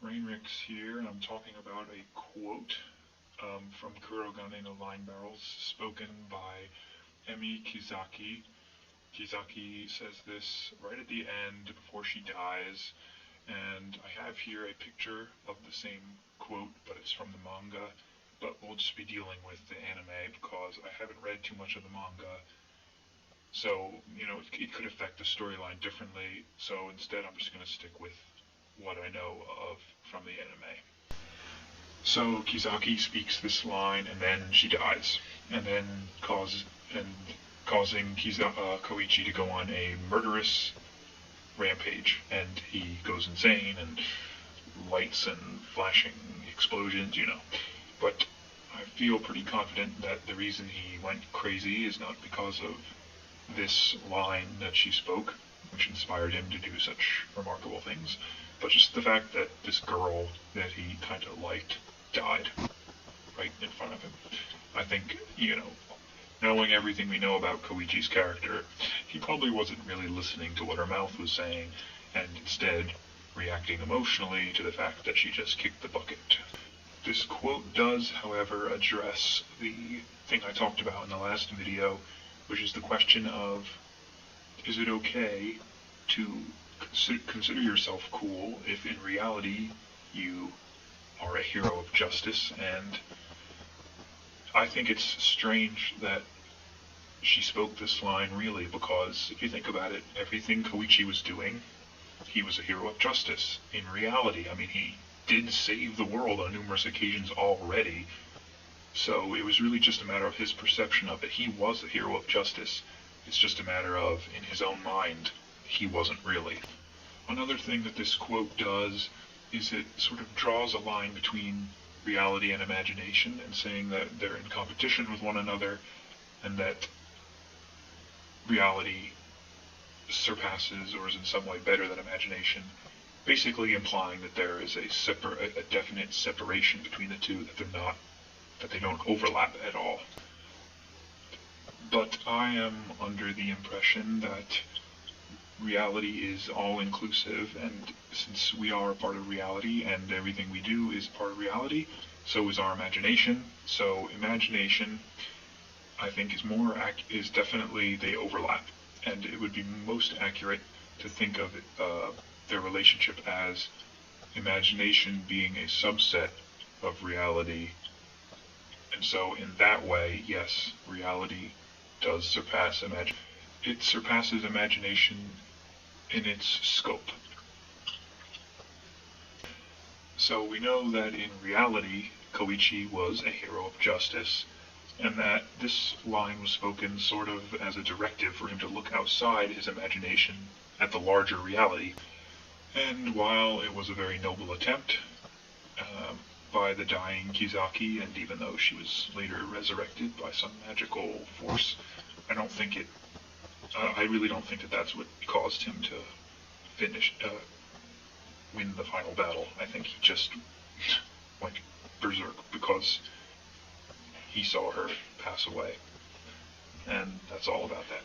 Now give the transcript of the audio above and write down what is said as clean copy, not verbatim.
Rainrix here, and I'm talking about a quote from Kurogane no Linebarrels, spoken by Emi Kizaki. Kizaki says this right at the end before she dies, and I have here a picture of the same quote, but it's from the manga, but we'll just be dealing with the anime because I haven't read too much of the manga, so, it could affect the storyline differently, so instead I'm just going to stick with what I know of from the anime. So Kizaki speaks this line, and then she dies, and then causing Koichi to go on a murderous rampage, and he goes insane, and lights and flashing explosions, But I feel pretty confident that the reason he went crazy is not because of this line that she spoke, which inspired him to do such remarkable things, but just the fact that this girl that he kind of liked died right in front of him. I think, knowing everything we know about Koichi's character, he probably wasn't really listening to what her mouth was saying, and instead reacting emotionally to the fact that she just kicked the bucket. This quote does, however, address the thing I talked about in the last video, which is the question of, is it okay to consider yourself cool if in reality you are a hero of justice? And I think it's strange that she spoke this line, really, because if you think about it, everything Koichi was doing, he was a hero of justice. In reality, he did save the world on numerous occasions already, so it was really just a matter of his perception of it. He was a hero of justice. It's just a matter of, in his own mind, he wasn't really. Another thing that this quote does is it sort of draws a line between reality and imagination, and saying that they're in competition with one another, and that reality surpasses or is in some way better than imagination, basically implying that there is a definite separation between the two, that they don't overlap at all. But I am under the impression that reality is all-inclusive, and since we are a part of reality and everything we do is part of reality, so is our imagination. So imagination, I think, is definitely, they overlap, and it would be most accurate to think of their relationship as imagination being a subset of reality. And so in that way, yes, reality does surpass imagination. It surpasses imagination in its scope. So we know that in reality, Koichi was a hero of justice, and that this line was spoken sort of as a directive for him to look outside his imagination at the larger reality. And while it was a very noble attempt by the dying Kizaki, and even though she was later resurrected by some magical force, I really don't think that that's what caused him to win the final battle. I think he just went berserk because he saw her pass away. And that's all about that.